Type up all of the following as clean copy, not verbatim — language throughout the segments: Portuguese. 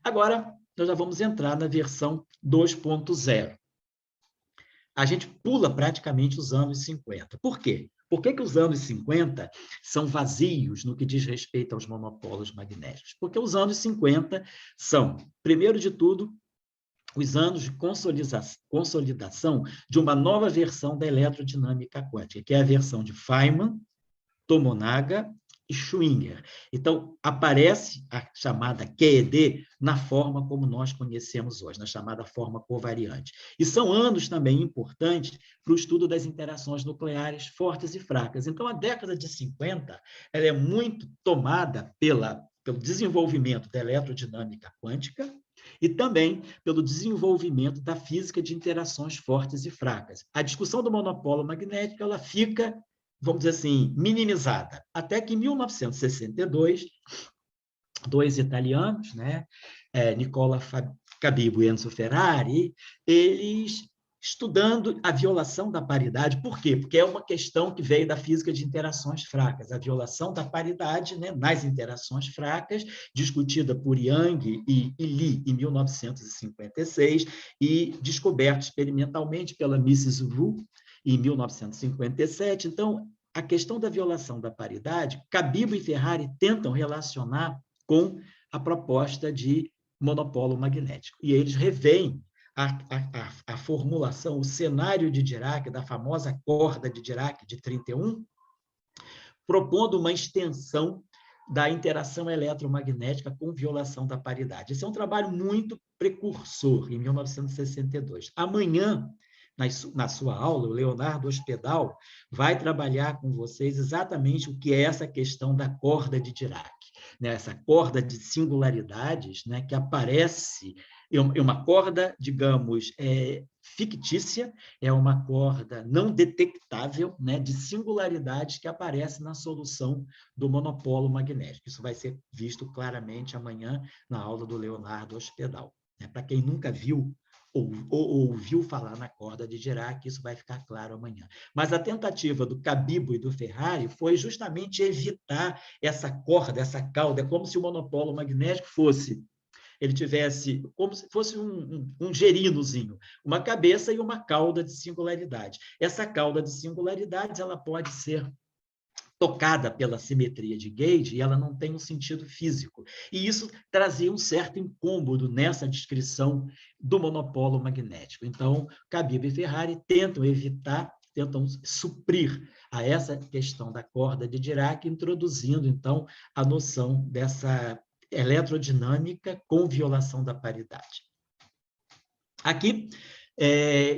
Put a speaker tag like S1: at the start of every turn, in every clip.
S1: Agora, nós já vamos entrar na versão 2.0. A gente pula praticamente os anos 50. Por quê? Por que os anos 50 são vazios no que diz respeito aos monopolos magnéticos? Porque os anos 50 são, primeiro de tudo, os anos de consolidação de uma nova versão da eletrodinâmica quântica, que é a versão de Feynman, Tomonaga e Schwinger. Então, aparece a chamada QED na forma como nós conhecemos hoje, na chamada forma covariante. E são anos também importantes para o estudo das interações nucleares fortes e fracas. Então, a década de 50 ela é muito tomada pelo desenvolvimento da eletrodinâmica quântica e também pelo desenvolvimento da física de interações fortes e fracas. A discussão do monopolo magnético ela fica, vamos dizer assim, minimizada. Até que em 1962, dois italianos, né, Nicola Cabibbo e Enzo Ferrari, eles estudando a violação da paridade. Por quê? Porque é uma questão que veio da física de interações fracas, a violação da paridade, né, nas interações fracas, discutida por Young e Lee em 1956 e descoberto experimentalmente pela Mrs. Wu em 1957. Então, a questão da violação da paridade, Cabibbo e Ferrari tentam relacionar com a proposta de monopolo magnético. E eles reveem a formulação, o cenário de Dirac, da famosa corda de Dirac de 31, propondo uma extensão da interação eletromagnética com violação da paridade. Esse é um trabalho muito precursor, em 1962. Amanhã, na sua aula, o Leonardo Hospedal vai trabalhar com vocês exatamente o que é essa questão da corda de Dirac, né? Essa corda de singularidades, né, que aparece, é uma corda, digamos, fictícia, é uma corda não detectável, né, de singularidades que aparece na solução do monopolo magnético. Isso vai ser visto claramente amanhã na aula do Leonardo Hospedal. Para quem nunca viu ou ouviu falar na corda de Dirac, isso vai ficar claro amanhã. Mas a tentativa do Cabibbo e do Ferrari foi justamente evitar essa corda, essa cauda. É como se o monopolo magnético fosse, ele tivesse, como se fosse um gerinozinho, uma cabeça e uma cauda de singularidade. Essa cauda de singularidades ela pode ser tocada pela simetria de Gauge e ela não tem um sentido físico. E isso trazia um certo incômodo nessa descrição do monopolo magnético. Então, Cabibbo e Ferrari tentam suprir a essa questão da corda de Dirac, introduzindo, então, a noção dessa eletrodinâmica com violação da paridade. Aqui,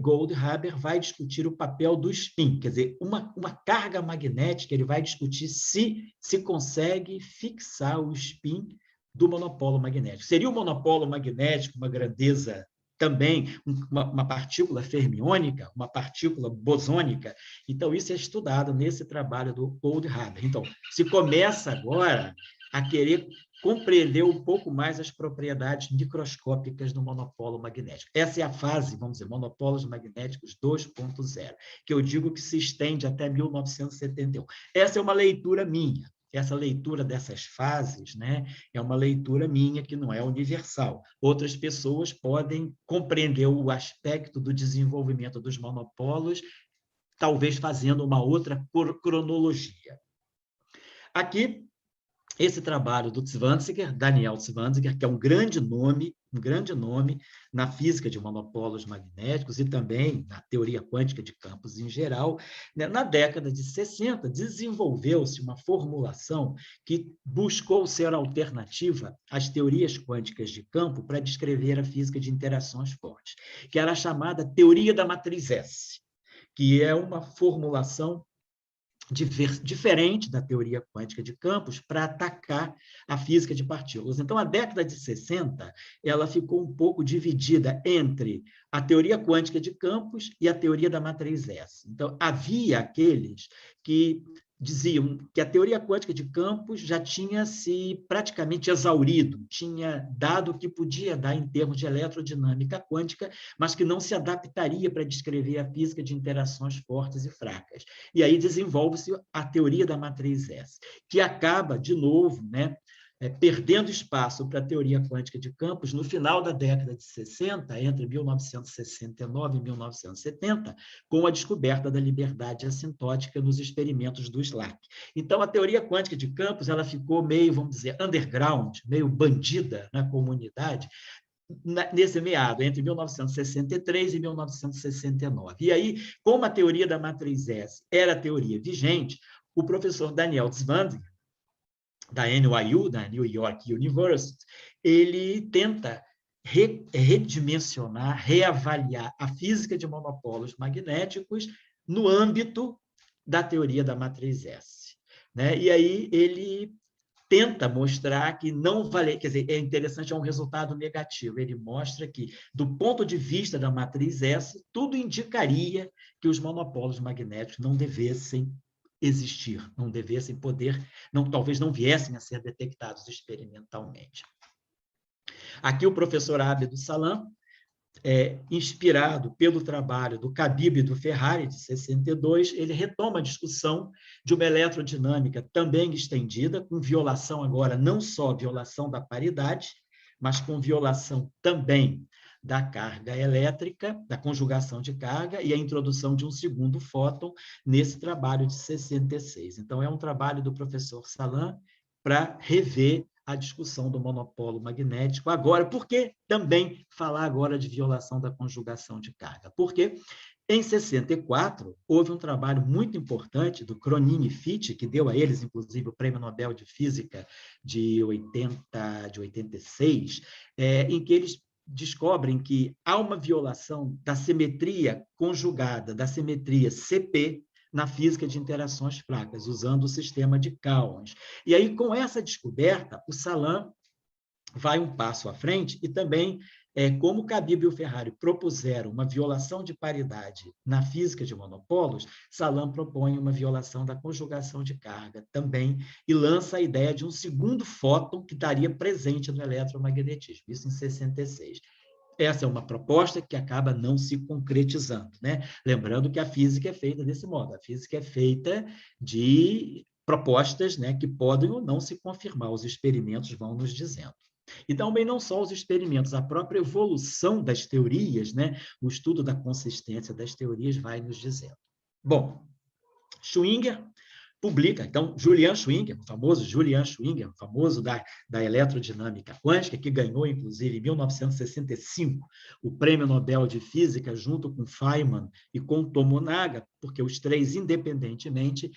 S1: Goldhaber vai discutir o papel do spin, quer dizer, uma carga magnética, ele vai discutir se consegue fixar o spin do monopolo magnético. Seria o monopolo magnético uma grandeza também, uma partícula fermiônica, uma partícula bosônica? Então, isso é estudado nesse trabalho do Goldhaber. Então, se começa agora a querer compreender um pouco mais as propriedades microscópicas do monopolo magnético. Essa é a fase, vamos dizer, monopólios magnéticos 2.0, que eu digo que se estende até 1971. Essa é uma leitura minha. Essa leitura dessas fases, né, é uma leitura minha que não é universal. Outras pessoas podem compreender o aspecto do desenvolvimento dos monopolos, talvez fazendo uma outra cronologia. Aqui, esse trabalho do Zwanziger, Daniel Zwanziger, que é um grande nome na física de monopolos magnéticos e também na teoria quântica de campos em geral, né? Na década de 60, desenvolveu-se uma formulação que buscou ser alternativa às teorias quânticas de campo para descrever a física de interações fortes, que era a chamada teoria da matriz S, que é uma formulação diferente da teoria quântica de campos para atacar a física de partículas. Então, a década de 60 ela ficou um pouco dividida entre a teoria quântica de campos e a teoria da matriz S. Então, havia aqueles que diziam que a teoria quântica de campos já tinha se praticamente exaurido, tinha dado o que podia dar em termos de eletrodinâmica quântica, mas que não se adaptaria para descrever a física de interações fortes e fracas. E aí desenvolve-se a teoria da matriz S, que acaba, de novo, né, perdendo espaço para a teoria quântica de campos no final da década de 60, entre 1969 e 1970, com a descoberta da liberdade assintótica nos experimentos do SLAC. Então, a teoria quântica de campos ela ficou meio, vamos dizer, underground, meio bandida na comunidade, nesse meado, entre 1963 e 1969. E aí, como a teoria da matriz S era a teoria vigente, o professor Daniel Zwanziger, da NYU, da New York University, ele tenta redimensionar, reavaliar a física de monopolos magnéticos no âmbito da teoria da matriz S. Né? E aí ele tenta mostrar que não vale, quer dizer, é interessante, é um resultado negativo. Ele mostra que, do ponto de vista da matriz S, tudo indicaria que os monopolos magnéticos não devessem existir, não devessem poder, talvez não viessem a ser detectados experimentalmente. Aqui o professor Abdo Salam, inspirado pelo trabalho do Khabib e do Ferrari, de 62, ele retoma a discussão de uma eletrodinâmica também estendida, com violação agora, não só violação da paridade, mas com violação também da carga elétrica, da conjugação de carga, e a introdução de um segundo fóton nesse trabalho de 66. Então, é um trabalho do professor Salam para rever a discussão do monopolo magnético. Agora, por que também falar agora de violação da conjugação de carga? Porque em 64 houve um trabalho muito importante do Cronin e Fitch, que deu a eles, inclusive, o Prêmio Nobel de Física de 86, em que eles descobrem que há uma violação da simetria conjugada, da simetria CP, na física de interações fracas, usando o sistema de Coulomb. E aí, com essa descoberta, o Salam vai um passo à frente e também, como o Khabib e o Ferrari propuseram uma violação de paridade na física de monopolos, Salam propõe uma violação da conjugação de carga também e lança a ideia de um segundo fóton que estaria presente no eletromagnetismo, isso em 66. Essa é uma proposta que acaba não se concretizando, né? Lembrando que a física é feita desse modo, a física é feita de propostas, né, que podem ou não se confirmar, os experimentos vão nos dizendo. E também não só os experimentos, a própria evolução das teorias, né, o estudo da consistência das teorias vai nos dizendo. Bom, Schwinger publica, então, Julian Schwinger, o famoso Julian Schwinger, famoso da eletrodinâmica quântica, que ganhou, inclusive, em 1965, o Prêmio Nobel de Física, junto com Feynman e com Tomonaga, porque os três, independentemente,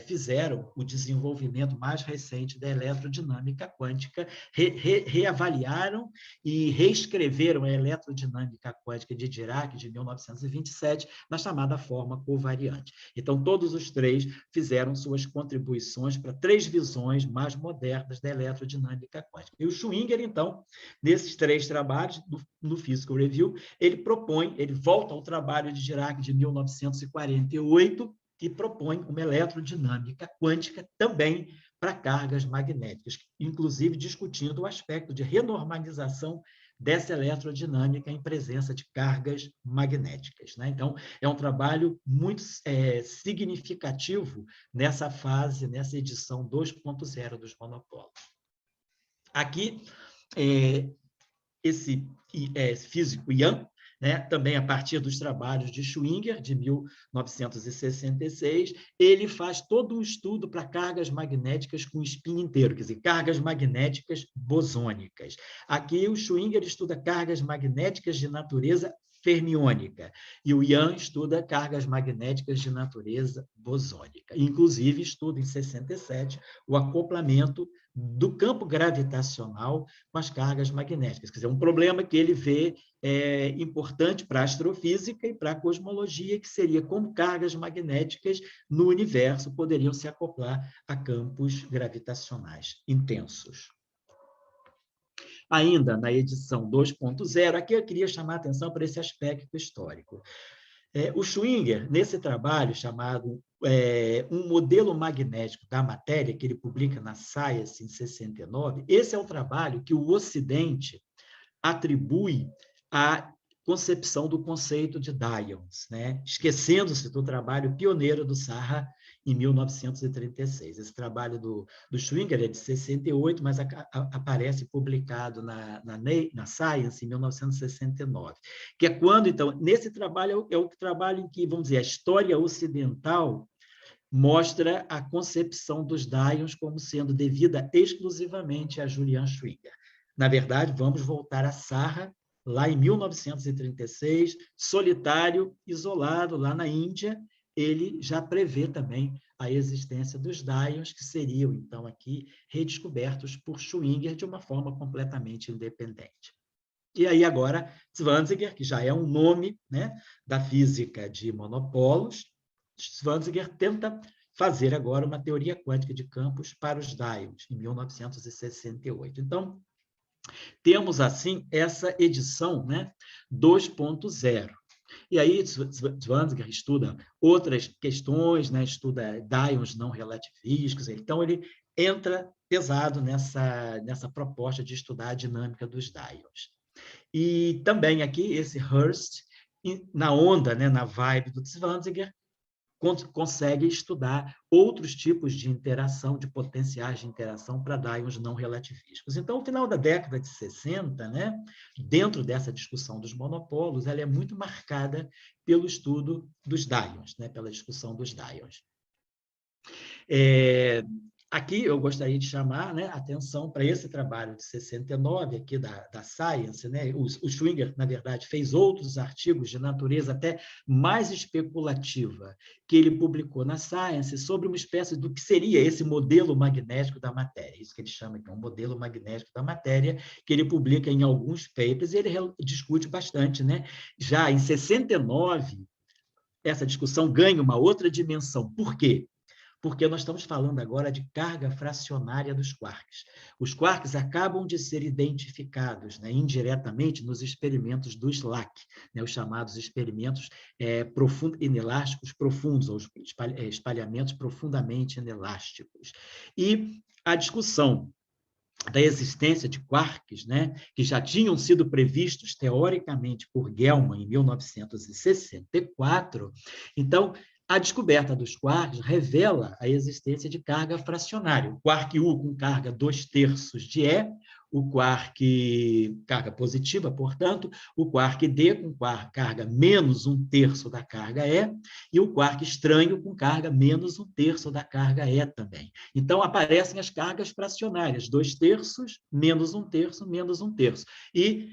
S1: fizeram o desenvolvimento mais recente da eletrodinâmica quântica, reavaliaram e reescreveram a eletrodinâmica quântica de Dirac, de 1927, na chamada forma covariante. Então, todos os três fizeram suas contribuições para três visões mais modernas da eletrodinâmica quântica. E o Schwinger, então, nesses três trabalhos, no Physical Review, ele volta ao trabalho de Dirac de 1948 e propõe uma eletrodinâmica quântica também para cargas magnéticas, inclusive discutindo o aspecto de renormalização dessa eletrodinâmica em presença de cargas magnéticas. Né? Então, é um trabalho muito significativo nessa fase, nessa edição 2.0 dos monopólios. Aqui, esse físico Yang, né, também a partir dos trabalhos de Schwinger, de 1966, ele faz todo um estudo para cargas magnéticas com spin inteiro, quer dizer, cargas magnéticas bosônicas. Aqui o Schwinger estuda cargas magnéticas de natureza fermiônica, e o Yang estuda cargas magnéticas de natureza bosônica. Inclusive, estuda em 67 o acoplamento do campo gravitacional com as cargas magnéticas. Quer dizer, um problema que ele vê importante para a astrofísica e para a cosmologia, que seria como cargas magnéticas no universo poderiam se acoplar a campos gravitacionais intensos. Ainda na edição 2.0, aqui eu queria chamar a atenção para esse aspecto histórico. O Schwinger, nesse trabalho chamado Um Modelo Magnético da Matéria, que ele publica na Science em 69, esse é o trabalho que o Ocidente atribui à concepção do conceito de dyons, né? Esquecendo-se do trabalho pioneiro do Sarra em 1936. Esse trabalho do Schwinger é de 68, mas aparece publicado na Science em 1969, que é quando, então, nesse trabalho é o trabalho em que, vamos dizer, a história ocidental mostra a concepção dos Dyons como sendo devida exclusivamente a Julian Schwinger. Na verdade, vamos voltar a Sarra, lá em 1936, solitário, isolado, lá na Índia, ele já prevê também a existência dos Dyons, que seriam, então, aqui redescobertos por Schwinger de uma forma completamente independente. E aí, agora, Zwanziger, que já é um nome, né, da física de monopolos, Zwanziger tenta fazer agora uma teoria quântica de campos para os Dyons, em 1968. Então, temos, assim, essa edição, né, 2.0. E aí, Zwanziger estuda outras questões, né, estuda Dyons não relativísticos, então ele entra pesado nessa proposta de estudar a dinâmica dos Dyons. E também aqui, esse Hurst, na onda, né, na vibe do Zwanziger, consegue estudar outros tipos de interação, de potenciais de interação para Dyons não relativísticos. Então, no final da década de 60, né, dentro dessa discussão dos monopolos, ela é muito marcada pelo estudo dos Dyons, né, pela discussão dos Dyons. Aqui eu gostaria de chamar, né, a atenção para esse trabalho de 69, aqui da Science. Né? O Schwinger, na verdade, fez outros artigos de natureza até mais especulativa, que ele publicou na Science sobre uma espécie do que seria esse modelo magnético da matéria, isso que ele chama de um modelo magnético da matéria, que ele publica em alguns papers, e ele discute bastante. Né? Já em 69, essa discussão ganha uma outra dimensão. Por quê? Porque nós estamos falando agora de carga fracionária dos quarks. Os quarks acabam de ser identificados, né, indiretamente nos experimentos do SLAC, né, os chamados experimentos inelásticos profundos, ou espalhamentos profundamente inelásticos. E a discussão da existência de quarks, né, que já tinham sido previstos teoricamente por Gell-Mann em 1964, então, a descoberta dos quarks revela a existência de carga fracionária. O quark U com carga 2/3 de E, o quark carga positiva, portanto, o quark D com carga menos 1/3 da carga E, e o quark estranho com carga menos 1/3 da carga E também. Então, aparecem as cargas fracionárias, 2/3, menos 1/3, menos 1/3. E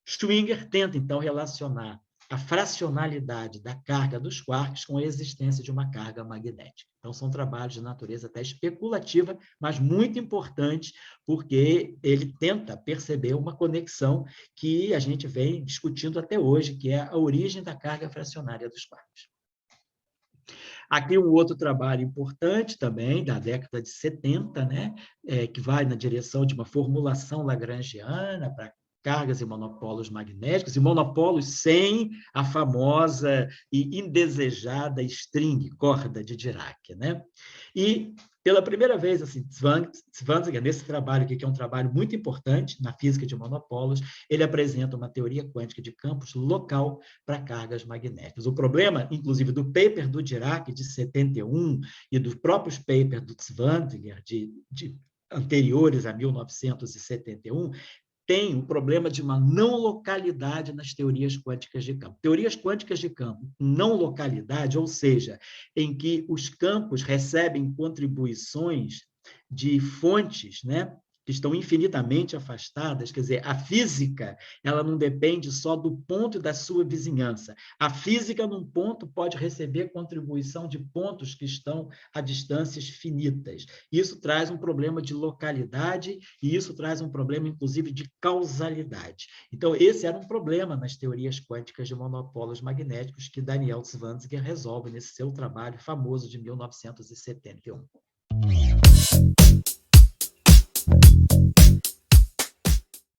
S1: Schwinger tenta, então, relacionar a fracionalidade da carga dos quarks com a existência de uma carga magnética. Então, são trabalhos de natureza até especulativa, mas muito importante, porque ele tenta perceber uma conexão que a gente vem discutindo até hoje, que é a origem da carga fracionária dos quarks. Aqui um outro trabalho importante também, da década de 70, né, que vai na direção de uma formulação lagrangiana para cargas e monopolos magnéticos, e monopolos sem a famosa e indesejada string, corda de Dirac. Né? E, pela primeira vez, assim, Zwanziger, nesse trabalho aqui, que é um trabalho muito importante na física de monopolos, ele apresenta uma teoria quântica de campos local para cargas magnéticas. O problema, inclusive, do paper do Dirac, de 71, e dos próprios papers do Zwanziger, de anteriores a 1971, tem o problema de uma não localidade nas teorias quânticas de campo. Teorias quânticas de campo, não localidade, ou seja, em que os campos recebem contribuições de fontes, né, que estão infinitamente afastadas, quer dizer, a física, ela não depende só do ponto da sua vizinhança. A física, num ponto, pode receber contribuição de pontos que estão a distâncias finitas. Isso traz um problema de localidade e isso traz um problema, inclusive, de causalidade. Então, esse era um problema nas teorias quânticas de monopolos magnéticos que Daniel Zwanziger resolve nesse seu trabalho famoso de 1971.